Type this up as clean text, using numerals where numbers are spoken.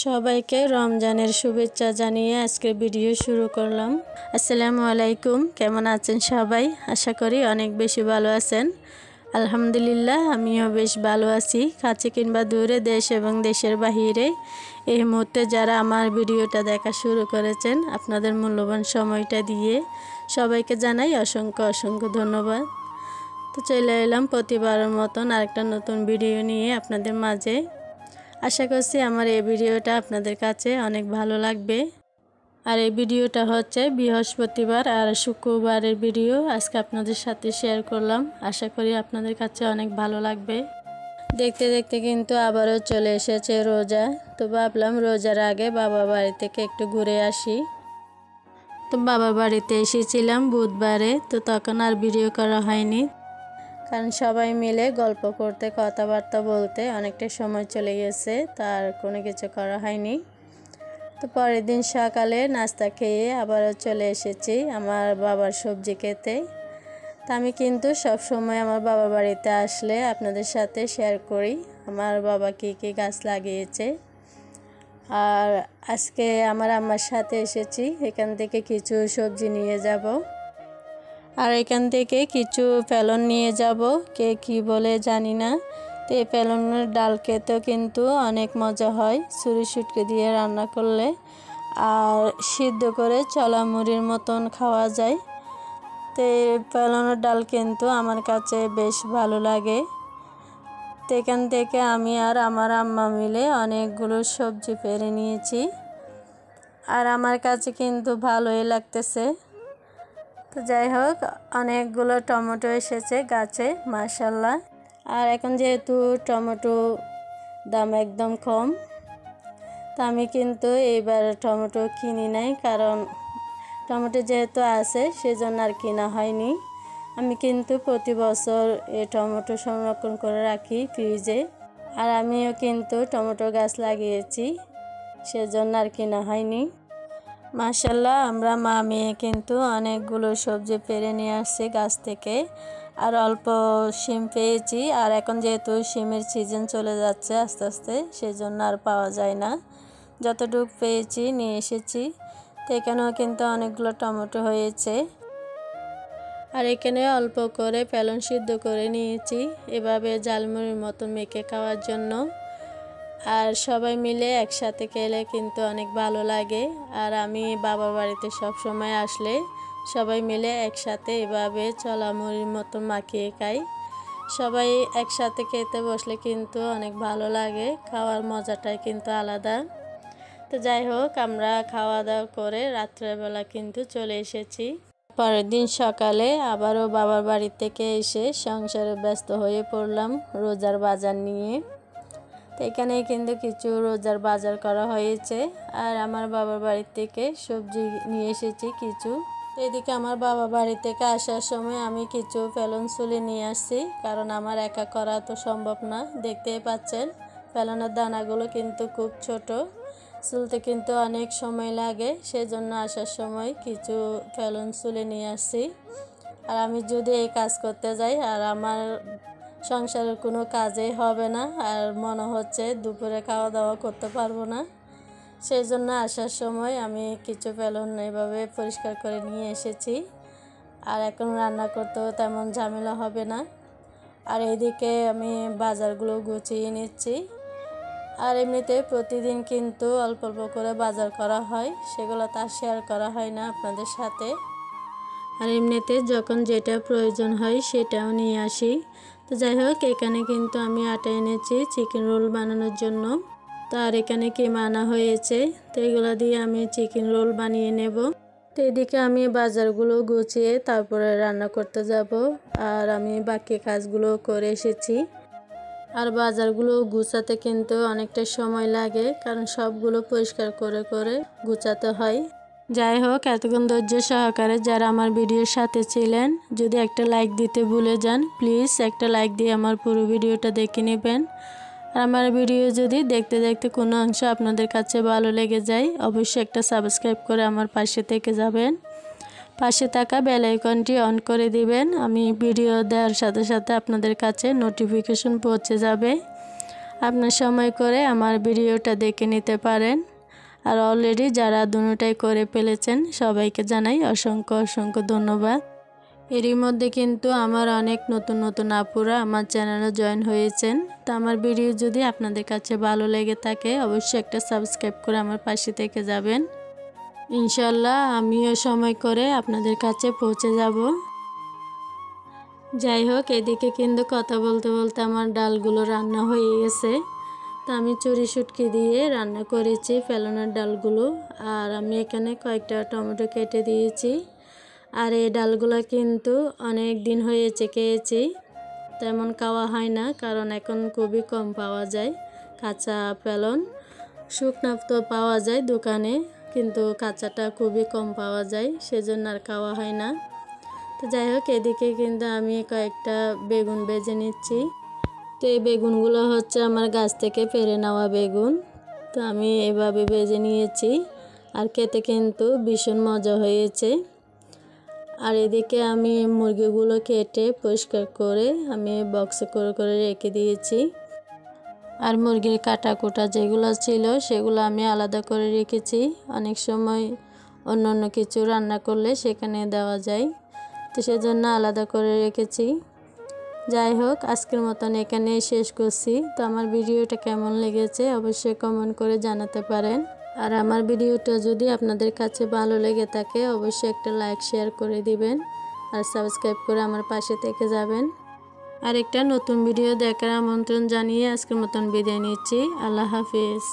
সবাইকে রমজানের শুভেচ্ছা জানিয়ে আজকে ভিডিও শুরু করলাম। আসসালামু আলাইকুম, কেমন আছেন সবাই? আশা করি অনেক বেশি ভালো আছেন। আলহামদুলিল্লাহ, আমিও বেশ ভালো আছি। কাছে কিংবা দূরে, দেশ এবং দেশের বাহিরে এই মুহূর্তে যারা আমার ভিডিওটা দেখা শুরু করেছেন, আপনাদের মূল্যবান সময়টা দিয়ে সবাইকে জানাই অসংখ্য অসংখ্য ধন্যবাদ। তো চলে এলাম প্রতিবারের মতন আরেকটা নতুন ভিডিও নিয়ে আপনাদের মাঝে। আশা করছি আমার এই ভিডিওটা আপনাদের কাছে অনেক ভালো লাগবে। আর এই ভিডিওটা হচ্ছে বৃহস্পতিবার আর শুক্রবারের ভিডিও আজকে আপনাদের সাথে শেয়ার করলাম। আশা করি আপনাদের কাছে অনেক ভালো লাগবে। দেখতে দেখতে কিন্তু আবারও চলে এসেছে রোজা। তো ভাবলাম রোজার আগে বাবার বাড়ি থেকে একটু ঘুরে আসি। তো বাবার বাড়িতে এসেছিলাম বুধবারে, তো তখন আর ভিডিও করা হয়নি, কারণ সবাই মিলে গল্প করতে কথাবার্তা বলতে অনেকটা সময় চলে গেছে, তার কোনো কিছু করা হয়নি। তো পরের দিন সকালে নাস্তা খেয়ে আবারও চলে এসেছি আমার বাবার সবজি খেতে। তা আমি কিন্তু সব সময় আমার বাবার বাড়িতে আসলে আপনাদের সাথে শেয়ার করি আমার বাবা কী কী গাছ লাগিয়েছে। আর আজকে আমার আম্মার সাথে এসেছি, এখান থেকে কিছু সবজি নিয়ে যাব আর এখান থেকে কিছু ফেলন নিয়ে যাব, কে কি বলে জানি না। তো এই ফেলনের ডাল খেতেও কিন্তু অনেক মজা হয় ছুরি শুটকি দিয়ে রান্না করলে, আর সিদ্ধ করে চলা মুড়ির মতন খাওয়া যায়। তো এই ফেলনের ডাল কিন্তু আমার কাছে বেশ ভালো লাগে। তো এখান থেকে আমি আর আমার আম্মা মিলে অনেকগুলো সবজি পেরে নিয়েছি, আর আমার কাছে কিন্তু ভালোই লাগতেছে। তো যাই হোক, অনেকগুলো টমেটো এসেছে গাছে মাশাআল্লাহ। আর এখন যেহেতু টমেটো দাম একদম কম, তো আমি কিন্তু এইবার টমেটো কিনি নাই, কারণ টমেটো যেহেতু আছে সেজন্য আর কিনা হয়নি। আমি কিন্তু প্রতি বছর এই টমেটো সংরক্ষণ করে রাখি ফ্রিজে, আর আমিও কিন্তু টমেটো গাছ লাগিয়েছি, সেজন্য আর কিনা হয়নি। মাশাআল্লাহ, আমরা মা মেয়ে কিন্তু অনেকগুলো সবজি পেরে নিয়ে আসছি গাছ থেকে, আর অল্প শিম পেয়েছি। আর এখন যেহেতু শিমের সিজন চলে যাচ্ছে আস্তে আস্তে, সেজন্য আর পাওয়া যায় না। যতটুকু পেয়েছি নিয়ে এসেছি। তো এখানেও কিন্তু অনেকগুলো টমেটো হয়েছে, আর এখানে অল্প করে ফেলন সিদ্ধ করে নিয়েছি এভাবে ঝালমুড়ির মতো মেখে খাওয়ার জন্য। আর সবাই মিলে একসাথে খেলে কিন্তু অনেক ভালো লাগে। আর আমি বাবার বাড়িতে সব সময় আসলে সবাই মিলে একসাথে এভাবে চলা মুড়ির মতো মাখিয়ে খাই। সবাই একসাথে খেতে বসলে কিন্তু অনেক ভালো লাগে, খাওয়ার মজাটাই কিন্তু আলাদা। তো যাই হোক, আমরা খাওয়া দাওয়া করে রাত্রেবেলা কিন্তু চলে এসেছি। পরের দিন সকালে আবারও বাবার বাড়ি থেকে এসে সংসারে ব্যস্ত হয়ে পড়লাম রোজার বাজার নিয়ে। তো এখানে কিন্তু কিছু রোজার বাজার করা হয়েছে, আর আমার বাবার বাড়ি থেকে সবজি নিয়ে এসেছি কিছু। এদিকে আমার বাবা বাড়ি থেকে আসার সময় আমি কিছু ফেলন চুলে নিয়ে আসছি, কারণ আমার একা করা তো সম্ভব না। দেখতেই পাচ্ছেন ফেলনের দানাগুলো কিন্তু খুব ছোট, চুলতে কিন্তু অনেক সময় লাগে, সেজন্য আসার সময় কিছু ফেলন চুলে নিয়ে আসছি। আর আমি যদি এই কাজ করতে যাই আর আমার সংসারের কোনো কাজেই হবে না, আর মনে হচ্ছে দুপুরে খাওয়া দাওয়া করতে পারবো না। সেই জন্য আসার সময় আমি কিছু ফেলন এভাবে পরিষ্কার করে নিয়ে এসেছি, আর এখন রান্না করতেও তেমন ঝামেলা হবে না। আর এইদিকে আমি বাজারগুলো গুছিয়ে নিচ্ছি। আর এমনিতে প্রতিদিন কিন্তু অল্প অল্প করে বাজার করা হয়, সেগুলো তার শেয়ার করা হয় না আপনাদের সাথে। আর এমনিতে যখন যেটা প্রয়োজন হয় সেটাও নিয়ে আসি। তো যাই হোক, এখানে কিন্তু আমি আটা এনেছি চিকেন রোল বানানোর জন্য। তো আর এখানে কিমা আনা হয়েছে, তো এগুলো দিয়ে আমি চিকেন রোল বানিয়ে নেব। তো এদিকে আমি বাজারগুলো গুছিয়ে তারপরে রান্না করতে যাব, আর আমি বাকি কাজগুলো করে এসেছি। আর বাজারগুলো গুছাতে কিন্তু অনেকটা সময় লাগে, কারণ সবগুলো পরিষ্কার করে করে গুছাতে হয়। যাই হোক, এতক্ষণ ধৈর্য সহকারে যারা আমার ভিডিওর সাথে ছিলেন, যদি একটা লাইক দিতে ভুলে যান প্লিজ একটা লাইক দিয়ে আমার পুরো ভিডিওটা দেখে নেবেন। আর আমার ভিডিও যদি দেখতে দেখতে কোনো অংশ আপনাদের কাছে ভালো লেগে যায়, অবশ্যই একটা সাবস্ক্রাইব করে আমার পাশে থেকে যাবেন। পাশে থাকা বেল আইকনটি অন করে দিবেন, আমি ভিডিও দেওয়ার সাথে সাথে আপনাদের কাছে নোটিফিকেশন পৌঁছে যাবে। আপনার সময় করে আমার ভিডিওটা দেখে নিতে পারেন। আর অলরেডি যারা দুটোটাই করে ফেলেছেন সবাইকে জানাই অসংখ্য অসংখ্য ধন্যবাদ। এরই মধ্যে কিন্তু আমার অনেক নতুন নতুন আপুরা আমার চ্যানেলে জয়েন হয়েছেন। তো আমার ভিডিও যদি আপনাদের কাছে ভালো লেগে থাকে অবশ্যই একটা সাবস্ক্রাইব করে আমার পাশে থেকে যাবেন। ইনশাল্লাহ আমিও সময় করে আপনাদের কাছে পৌঁছে যাব। যাই হোক, এদিকে কিন্তু কথা বলতে বলতে আমার ডালগুলো রান্না হয়ে গেছে। তো আমি চুরি শুটকি দিয়ে রান্না করেছি ফেলনের ডালগুলো। আর আমি এখানে কয়েকটা টমেটো কেটে দিয়েছি। আর এই ডালগুলো কিন্তু অনেক দিন হয়েছে খেয়েছি, তেমন খাওয়া হয় না, কারণ এখন খুবই কম পাওয়া যায় কাঁচা ফেলন। শুকনা তো পাওয়া যায় দোকানে, কিন্তু কাঁচাটা খুবই কম পাওয়া যায়, সেজন্য আর খাওয়া হয় না। তো যাই হোক, এদিকে কিন্তু আমি কয়েকটা বেগুন ভেজে নিচ্ছি। তো এই বেগুনগুলো হচ্ছে আমার গাছ থেকে পেড়ে নেওয়া বেগুন। তো আমি এভাবে ভেজে নিয়েছি, আর খেতে কিন্তু ভীষণ মজা হয়েছে। আর এদিকে আমি মুরগিগুলো কেটে পরিষ্কার করে আমি বক্সে করে করে রেখে দিয়েছি। আর মুরগির কাটা কুটা যেগুলো ছিল সেগুলো আমি আলাদা করে রেখেছি। অনেক সময় অন্য অন্য কিছু রান্না করলে সেখানে দেওয়া যায়, তো সেজন্য আলাদা করে রেখেছি। যাই হোক, আজকের মতন এখানে শেষ করছি। তো আমার ভিডিওটা কেমন লেগেছে অবশ্যই কমেন্ট করে জানাতে পারেন। আর আমার ভিডিওটা যদি আপনাদের কাছে ভালো লেগে থাকে অবশ্যই একটা লাইক শেয়ার করে দিবেন, আর সাবস্ক্রাইব করে আমার পাশে থেকে যাবেন। আর একটা নতুন ভিডিও দেখার আমন্ত্রণ জানিয়ে আজকের মতন বিদায় নিচ্ছি। আল্লাহ হাফিজ।